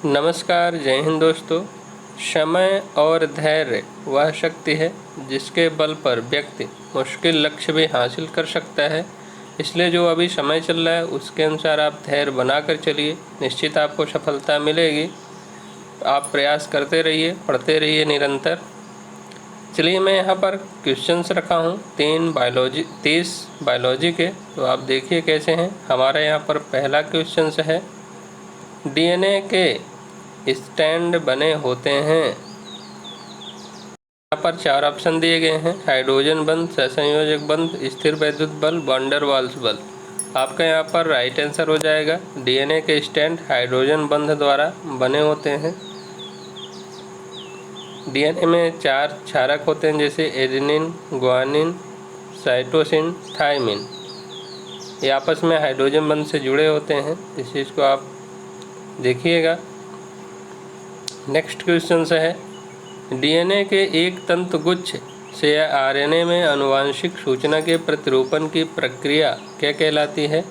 नमस्कार, जय हिंद दोस्तों। समय और धैर्य वह शक्ति है जिसके बल पर व्यक्ति मुश्किल लक्ष्य भी हासिल कर सकता है। इसलिए जो अभी समय चल रहा है उसके अनुसार आप धैर्य बनाकर चलिए, निश्चित आपको सफलता मिलेगी। आप प्रयास करते रहिए, पढ़ते रहिए निरंतर। चलिए, मैं यहाँ पर क्वेश्चंस रखा हूँ 30 बायोलॉजी के, तो आप देखिए कैसे हैं। हमारे यहाँ पर पहला क्वेश्चंस है, डीएनए के स्टैंड बने होते हैं। यहाँ पर 4 ऑप्शन दिए गए हैं, हाइड्रोजन बंध, सहसंयोजक बंध, स्थिर वैद्युत बल, वैन डर वाल्स बल। आपका यहाँ पर राइट आंसर हो जाएगा, डीएनए के स्टैंड हाइड्रोजन बंध द्वारा बने होते हैं। डीएनए में 4 क्षारक होते हैं, जैसे एडेनिन, ग्वानिन, साइटोसिन, थायमिन। ये आपस में हाइड्रोजन बंध से जुड़े होते हैं, इस चीज़ को आप देखिएगा। नेक्स्ट क्वेश्चन से है, डीएनए के एक तंतु गुच्छ से आरएनए में आनुवांशिक सूचना के प्रतिरूपण की प्रक्रिया क्या कहलाती है?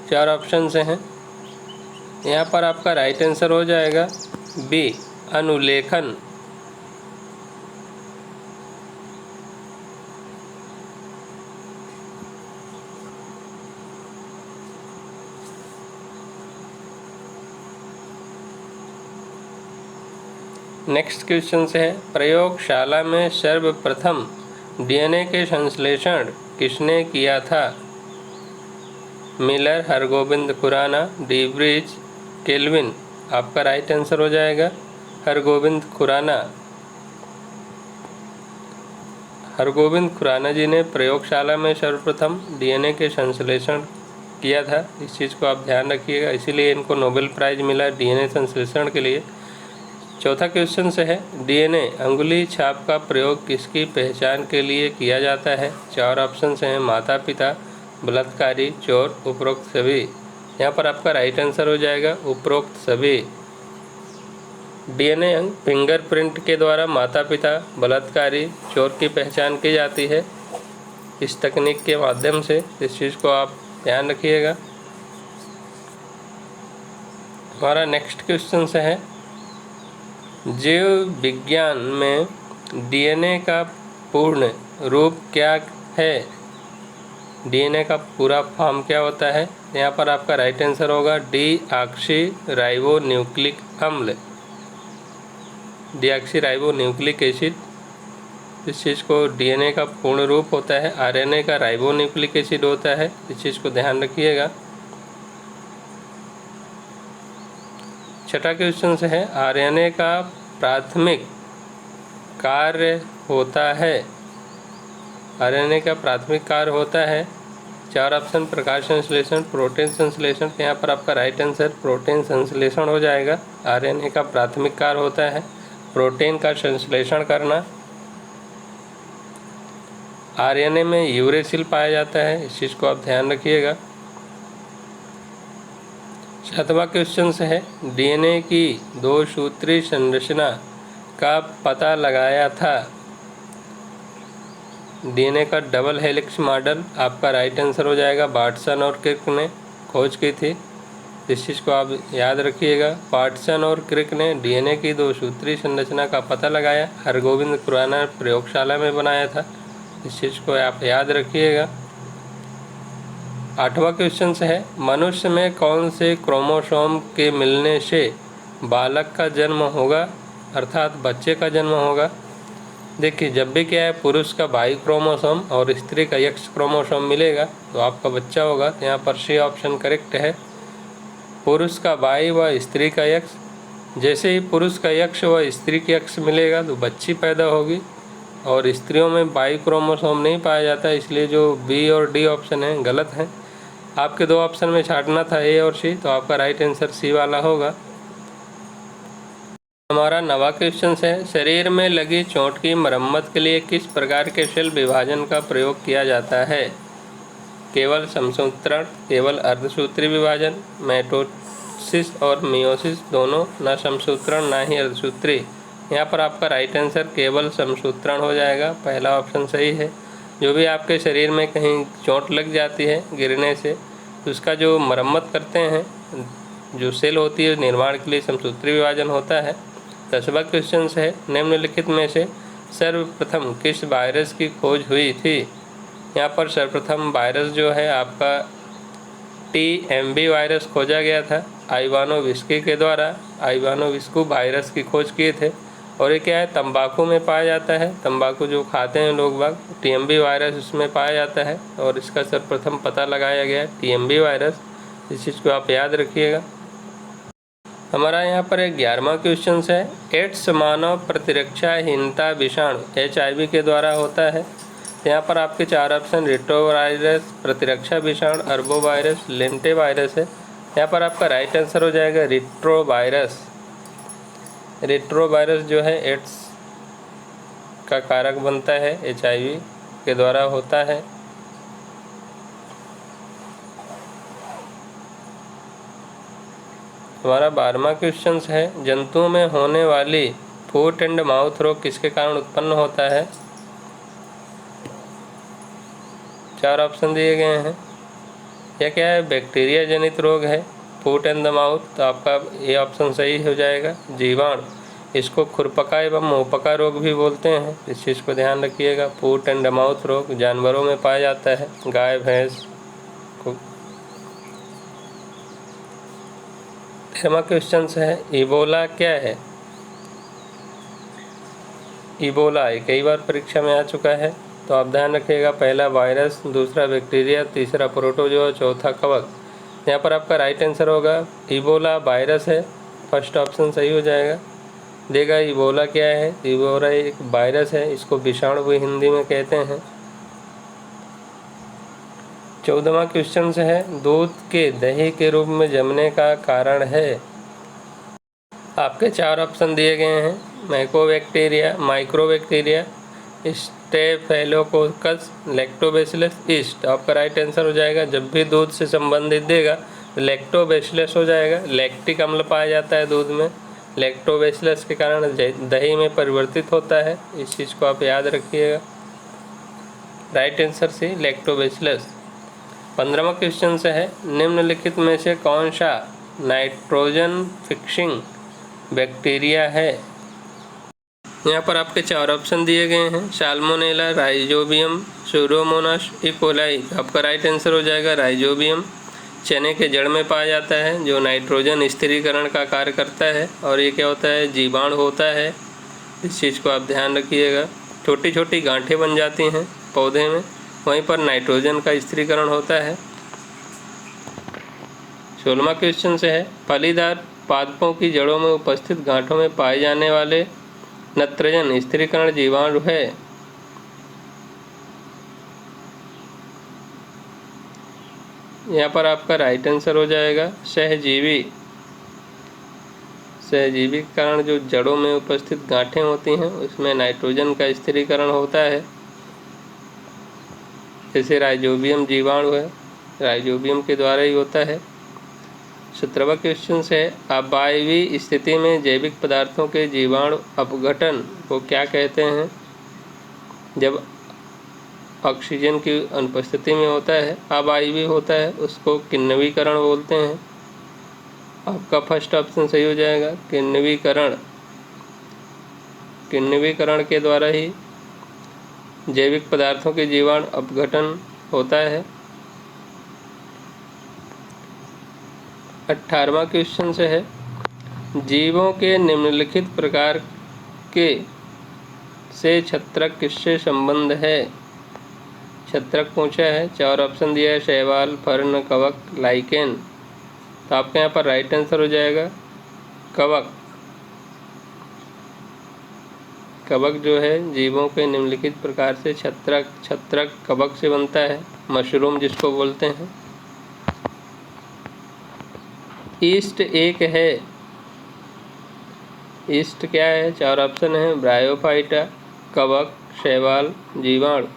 4 ऑप्शन से हैं। यहाँ पर आपका राइट आंसर हो जाएगा बी, अनुलेखन। नेक्स्ट क्वेश्चन से है, प्रयोगशाला में सर्वप्रथम डीएनए के संश्लेषण किसने किया था? मिलर, हरगोबिंद खुराना, डी ब्रिज, केल्विन। आपका राइट आंसर हो जाएगा हरगोबिंद खुराना। हरगोबिंद खुराना जी ने प्रयोगशाला में सर्वप्रथम डीएनए के संश्लेषण किया था, इस चीज़ को आप ध्यान रखिएगा, इसीलिए इनको नोबेल प्राइज़ मिला डीएनए संश्लेषण के लिए। चौथा क्वेश्चन से है, डीएनए अंगुली छाप का प्रयोग किसकी पहचान के लिए किया जाता है? 4 ऑप्शन हैं, माता पिता, बलात्कारी, चोर, उपरोक्त सभी। यहाँ पर आपका राइट आंसर हो जाएगा उपरोक्त सभी। डीएनए अंग फिंगरप्रिंट के द्वारा माता पिता, बलात्कारी, चोर की पहचान की जाती है इस तकनीक के माध्यम से, इस चीज़ को आप ध्यान रखिएगा। हमारा नेक्स्ट क्वेश्चन से है, जीव विज्ञान में डीएनए का पूर्ण रूप क्या है? डीएनए का पूरा फॉर्म क्या होता है? यहाँ पर आपका राइट आंसर होगा डी ऑक्सी राइबो न्यूक्लिक अम्ल, डीऑक्सी राइबो न्यूक्लिक एसिड। इस चीज़ को डीएनए का पूर्ण रूप होता है, आरएनए का राइबो न्यूक्लिक एसिड होता है, इस चीज़ को ध्यान रखिएगा। छठा क्वेश्चन से है, आरएनए का प्राथमिक कार्य होता है। आरएनए का प्राथमिक कार्य होता है, 4 ऑप्शन, प्रकाश संश्लेषण, प्रोटीन संश्लेषण। यहाँ पर आपका राइट आंसर प्रोटीन संश्लेषण हो जाएगा। आरएनए का प्राथमिक कार्य होता है प्रोटीन का संश्लेषण करना। आरएनए में यूरेसिल पाया जाता है, इस चीज़ को आप ध्यान रखिएगा। 7वां क्वेश्चन है, डीएनए की 2 सूत्री संरचना का पता लगाया था। डीएनए का डबल हेलिक्स मॉडल, आपका राइट आंसर हो जाएगा वाटसन और क्रिक ने खोज की थी, इस चीज़ को आप याद रखिएगा। वाटसन और क्रिक ने डीएनए की 2 सूत्री संरचना का पता लगाया, हरगोबिंद खुराना प्रयोगशाला में बनाया था, इस चीज़ को आप याद रखिएगा। 8वां क्वेश्चन है, मनुष्य में कौन से क्रोमोसोम के मिलने से बालक का जन्म होगा, अर्थात बच्चे का जन्म होगा? देखिए, जब भी क्या है, पुरुष का वाई क्रोमोसोम और स्त्री का एक्स क्रोमोसोम मिलेगा तो आपका बच्चा होगा। तो यहाँ पर सी ऑप्शन करेक्ट है, पुरुष का वाई व स्त्री का एक्स। जैसे ही पुरुष का एक्स व स्त्री की एक्स मिलेगा तो बच्ची पैदा होगी, और स्त्रियों में वाई क्रोमोसोम नहीं पाया जाता, इसलिए जो बी और डी ऑप्शन है गलत हैं। आपके 2 ऑप्शन में छांटना था ए और सी, तो आपका राइट आंसर सी वाला होगा। हमारा 9वां क्वेश्चन है, शरीर में लगी चोट की मरम्मत के लिए किस प्रकार के सेल विभाजन का प्रयोग किया जाता है? केवल समसूत्रण, केवल अर्धसूत्री विभाजन, माइटोसिस और मियोसिस दोनों, ना समसूत्रण ना ही अर्धसूत्री। यहाँ पर आपका राइट आंसर केवल समसूत्रण हो जाएगा, पहला ऑप्शन सही है। जो भी आपके शरीर में कहीं चोट लग जाती है गिरने से, तो उसका जो मरम्मत करते हैं जो सेल होती है निर्माण के लिए समसूत्री विभाजन होता है। 10वां क्वेश्चन है, निम्नलिखित में से सर्वप्रथम किस वायरस की खोज हुई थी? यहाँ पर सर्वप्रथम वायरस जो है आपका TMV वायरस खोजा गया था आइवानोविस्की के द्वारा। आइवानोविस्की वायरस की खोज किए थे और ये क्या है, तंबाकू में पाया जाता है। तंबाकू जो खाते हैं लोग बाग, TMV वायरस उसमें पाया जाता है और इसका सर्वप्रथम पता लगाया गया TMV वायरस। इस चीज़ को आप याद रखिएगा। हमारा यहाँ पर एक 11वां क्वेश्चन है, एड्स मानव प्रतिरक्षाहीनता विषाणु HIV के द्वारा होता है। यहाँ पर आपके 4 ऑप्शन रेट्रोवायरस, प्रतिरक्षा विषाणु, अर्बोवायरस, लेंटे वायरस है। यहाँ पर आपका राइट आंसर हो जाएगा रेट्रोवायरस। रेट्रोवायरस जो है एड्स का कारक बनता है, HIV के द्वारा होता है। हमारा 12वां क्वेश्चन है, जंतुओं में होने वाली फुट एंड माउथ रोग किसके कारण उत्पन्न होता है? 4 ऑप्शन दिए गए हैं। यह क्या है, बैक्टीरिया जनित रोग है फुट एंड द माउथ, तो आपका ये ऑप्शन सही हो जाएगा जीवाणु। इसको खुरपका एवं मुंहपका रोग भी बोलते हैं, इस चीज़ को ध्यान रखिएगा। फुट एंड द माउथ रोग जानवरों में पाया जाता है, गाय भैंस को। 13वां क्वेश्चन है, इबोला क्या है? इबोला कई बार परीक्षा में आ चुका है, तो आप ध्यान रखिएगा। पहला वायरस, दूसरा बैक्टीरिया, तीसरा प्रोटोजोआ, चौथा कवक। यहाँ पर आपका राइट आंसर होगा इबोला वायरस है, फर्स्ट ऑप्शन सही हो जाएगा। देखा इबोला क्या है, इबोला एक वायरस है, इसको विषाणु भी हिंदी में कहते हैं। 14वां क्वेश्चन है, दूध के दही के रूप में जमने का कारण है? आपके 4 ऑप्शन दिए गए हैं, mycobacteria, mycobacteria, staphylococcus, lactobacillus, east. आपका राइट आंसर हो जाएगा, जब भी दूध से संबंधित देगा लैक्टोबैसिलस हो जाएगा। लैक्टिक अम्ल पाया जाता है दूध में, लैक्टोबैसिलस के कारण दही में परिवर्तित होता है, इस चीज़ को आप याद रखिएगा। Right answer C lactobacillus. 15वां क्वेश्चन से है, निम्नलिखित में से कौन सा नाइट्रोजन फिक्सिंग बैक्टीरिया है? यहाँ पर आपके 4 ऑप्शन दिए गए हैं, साल्मोनेला, राइजोबियम, सूडोमोनास, इकोलाई। आपका राइट आंसर हो जाएगा राइजोबियम। चने के जड़ में पाया जाता है, जो नाइट्रोजन स्थिरीकरण का कार्य करता है, और ये क्या होता है, जीवाणु होता है, इस चीज़ को आप ध्यान रखिएगा। छोटी छोटी गांठें बन जाती हैं पौधे में, वहीं पर नाइट्रोजन का स्थिरीकरण होता है। 16वां क्वेश्चन से है, फलीदार पादपों की जड़ों में उपस्थित गांठों में पाए जाने वाले नत्रजन स्थिरीकरण जीवाणु है? यहाँ पर आपका राइट आंसर हो जाएगा सहजीवी। सहजीवी के कारण जो जड़ों में उपस्थित गांठें होती हैं उसमें नाइट्रोजन का स्थिरीकरण होता है, जैसे राइजोबियम जीवाणु है, राइजोबियम के द्वारा ही होता है। 17वां क्वेश्चन है, अवायवीय स्थिति में जैविक पदार्थों के जीवाणु अपघटन को क्या कहते हैं? जब ऑक्सीजन की अनुपस्थिति में होता है, अवायवीय होता है, उसको किण्विकरण बोलते हैं। आपका फर्स्ट ऑप्शन सही हो जाएगा किण्विकरण। किण्विकरण के द्वारा ही जैविक पदार्थों के जीवाणु अपघटन होता है। 18वां क्वेश्चन से है, जीवों के निम्नलिखित प्रकार के से छत्रक किससे संबंध है? छत्रक पूछा है, 4 ऑप्शन दिया है, शैवाल, फर्न, कवक, लाइकेन। तो आपके यहाँ पर राइट आंसर हो जाएगा कवक। कवक जो है जीवों के निम्नलिखित प्रकार से छत्रक कवक से बनता है, मशरूम जिसको बोलते हैं। ईस्ट एक है, ईस्ट क्या है? 4 ऑप्शन है, ब्रायोफाइटा, कवक, शैवाल, जीवाणु।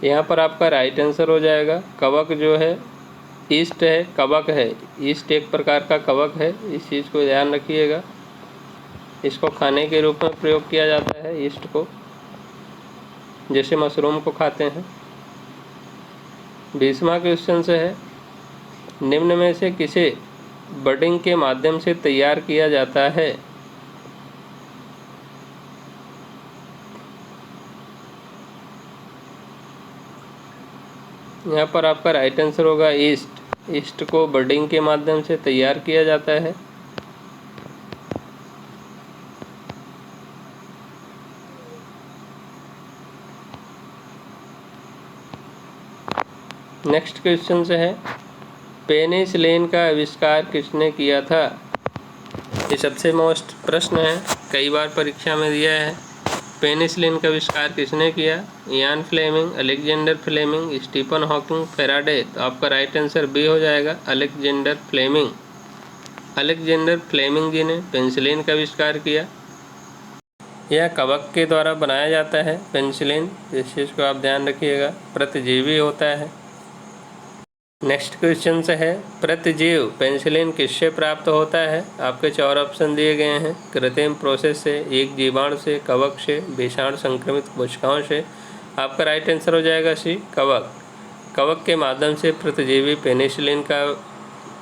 यहाँ पर आपका राइट आंसर हो जाएगा कवक जो है, ईस्ट है, कवक है। ईस्ट एक प्रकार का कवक है, इस चीज़ को ध्यान रखिएगा। इसको खाने के रूप में प्रयोग किया जाता है ईस्ट को, जैसे मशरूम को खाते हैं। 20वां क्वेश्चन से है, निम्न में से किसे बडिंग के माध्यम से तैयार किया जाता है? यहाँ पर आपका राइट आंसर होगा ईस्ट। ईस्ट को बडिंग के माध्यम से तैयार किया जाता है। नेक्स्ट क्वेश्चन से है, पेनिसिलिन का आविष्कार किसने किया था? ये सबसे मोस्ट प्रश्न है, कई बार परीक्षा में दिया है। पेनिसिलिन का आविष्कार किसने किया? Ian Fleming, Alexander Fleming, Stephen Hawking, Faraday. तो आपका राइट आंसर बी हो जाएगा, Alexander Fleming. Alexander Fleming ji ने पेनिसिलिन का आविष्कार किया। यह कवक के द्वारा बनाया जाता है पेनिसिलिन, इस चीज़ को आप ध्यान रखिएगा, प्रतिजीवी होता है। नेक्स्ट क्वेश्चन से है, प्रतिजीव पेनिसिलिन किससे प्राप्त होता है? आपके 4 ऑप्शन दिए गए हैं, कृत्रिम प्रोसेस से, एक जीवाणु से, कवक से, विषाणु संक्रमित कोशिकाओं से। आपका राइट आंसर हो जाएगा सी, कवक। कवक के माध्यम से प्रतिजीवी पेनिसिलिन का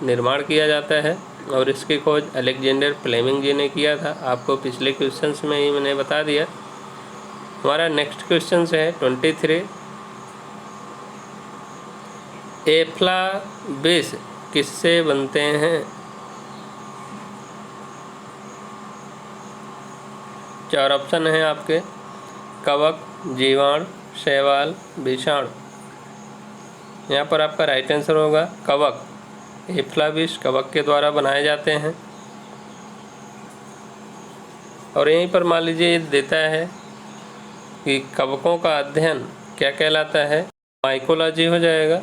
निर्माण किया जाता है और इसकी खोज अलेक्जेंडर फ्लेमिंग जी ने किया था। आपको पिछले क्वेश्चन में ही मैंने बता दिया। हमारा नेक्स्ट क्वेश्चन है 23, एफ्लाविस किससे बनते हैं? 4 ऑप्शन हैं आपके, कवक, जीवाणु, शैवाल, विषाणु। यहाँ पर आपका राइट आंसर होगा कवक। एफ्लाविस कवक के द्वारा बनाए जाते हैं। और यहीं पर मान लीजिए ये देता है कि कवकों का अध्ययन क्या कहलाता है? माइकोलॉजी हो जाएगा।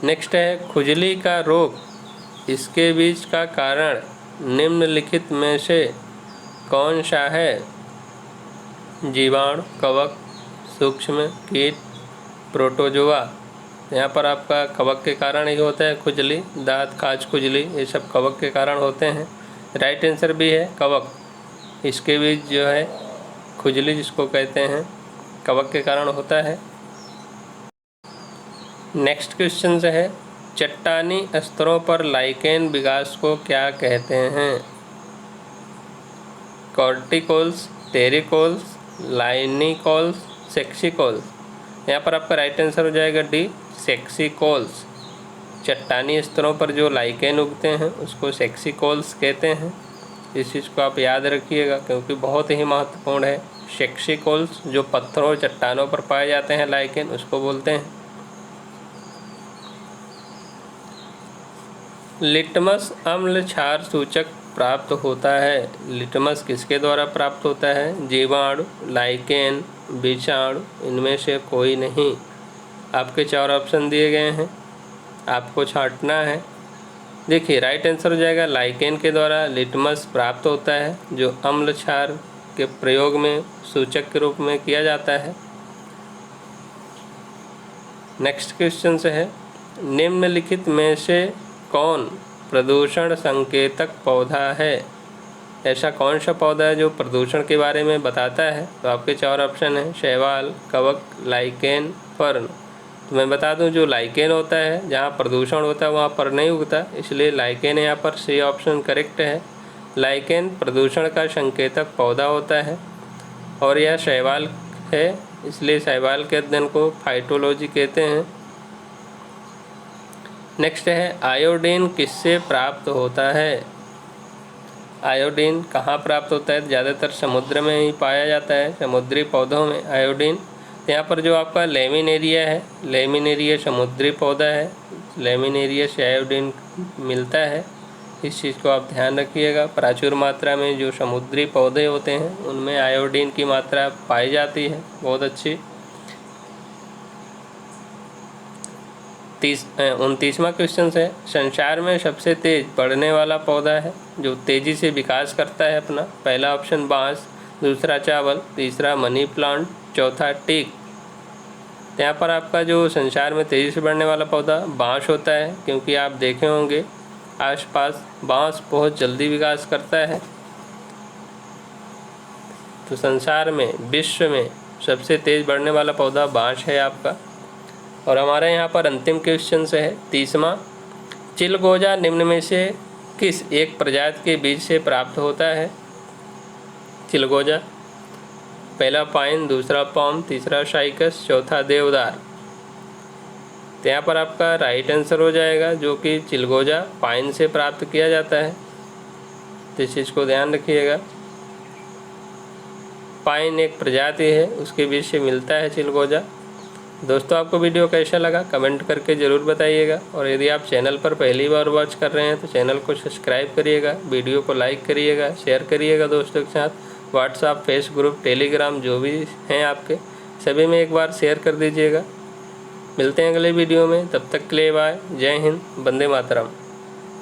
नेक्स्ट है, खुजली का रोग, इसके बीच का कारण निम्नलिखित में से कौन सा है? जीवाणु, कवक, सूक्ष्म कीट, प्रोटोजोआ। यहाँ पर आपका कवक के कारण ही होता है खुजली, दांत, खाज, खुजली, ये सब कवक के कारण होते हैं। राइट आंसर भी है कवक। इसके बीच जो है खुजली जिसको कहते हैं, कवक के कारण होता है। नेक्स्ट क्वेश्चन से है, चट्टानी स्तरों पर लाइकेन विकास को क्या कहते हैं? कॉर्टिकोल्स, टेरिकोल्स, लाइनिकोल्स, सेक्सिकोल्स। यहाँ पर आपका राइट आंसर हो जाएगा डी, सेक्सिकोल्स। चट्टानी स्तरों पर जो लाइकेन उगते हैं उसको सेक्सिकोल्स कहते हैं। इस चीज़ को आप याद रखिएगा क्योंकि बहुत ही महत्वपूर्ण है। सेक्सिकोल्स जो पत्थरों और चट्टानों पर पाए जाते हैं लाइकेन, उसको बोलते हैं। लिटमस अम्ल क्षार सूचक प्राप्त होता है। लिटमस किसके द्वारा प्राप्त होता है? जीवाणु, लाइकेन, विषाणु, इनमें से कोई नहीं। आपके 4 ऑप्शन दिए गए हैं, आपको छांटना है। देखिए राइट आंसर हो जाएगा लाइकेन के द्वारा लिटमस प्राप्त होता है, जो अम्ल क्षार के प्रयोग में सूचक के रूप में किया जाता है। नेक्स्ट क्वेश्चन से है, निम्नलिखित में से कौन प्रदूषण संकेतक पौधा है? ऐसा कौन सा पौधा है जो प्रदूषण के बारे में बताता है? तो आपके 4 ऑप्शन हैं, शैवाल, कवक, लाइकेन, फर्न। तो मैं बता दूं, जो लाइकेन होता है जहां प्रदूषण होता है वहां पर नहीं उगता, इसलिए लाइकेन यहाँ पर सी ऑप्शन करेक्ट है। लाइकेन प्रदूषण का संकेतक पौधा होता है और यह शैवाल है, इसलिए शैवाल के अध्ययन को फाइटोलॉजी कहते हैं। नेक्स्ट है, आयोडीन किससे प्राप्त होता है? आयोडीन कहाँ प्राप्त होता है? ज़्यादातर समुद्र में ही पाया जाता है, समुद्री पौधों में आयोडीन। यहाँ पर जो आपका लेमिनेरिया है, लेमिनेरिया समुद्री पौधा है, लेमिनेरिया से आयोडीन मिलता है। इस चीज़ को आप ध्यान रखिएगा। प्रचुर मात्रा में जो समुद्री पौधे होते हैं उनमें आयोडीन की मात्रा पाई जाती है, बहुत अच्छी। 29वां क्वेश्चन है, संसार में सबसे तेज बढ़ने वाला पौधा है जो तेज़ी से विकास करता है अपना? पहला ऑप्शन बांस, दूसरा चावल, तीसरा मनी प्लांट, चौथा टीक। यहाँ पर आपका जो संसार में तेज़ी से बढ़ने वाला पौधा बांस होता है, क्योंकि आप देखे होंगे आसपास बांस बहुत जल्दी विकास करता है। तो संसार में, विश्व में सबसे तेज़ बढ़ने वाला पौधा बांस है आपका। और हमारे यहाँ पर अंतिम क्वेश्चन से है 30वां, चिलगोजा निम्न में से किस एक प्रजाति के बीज से प्राप्त होता है? चिलगोजा, पहला पाइन, दूसरा पॉम, तीसरा शाइकस, चौथा देवदार। तो यहाँ पर आपका राइट आंसर हो जाएगा जो कि चिलगोजा पाइन से प्राप्त किया जाता है। तो इस चीज़ को ध्यान रखिएगा। पाइन एक प्रजाति है, उसके बीज से मिलता है चिलगोजा। दोस्तों, आपको वीडियो कैसा लगा कमेंट करके ज़रूर बताइएगा, और यदि आप चैनल पर पहली बार वॉच कर रहे हैं तो चैनल को सब्सक्राइब करिएगा, वीडियो को लाइक करिएगा, शेयर करिएगा दोस्तों के साथ। व्हाट्सएप, फेस ग्रुप, टेलीग्राम जो भी हैं आपके सभी में एक बार शेयर कर दीजिएगा। मिलते हैं अगले वीडियो में, तब तक के लिए बाय। जय हिंद, वंदे मातरम।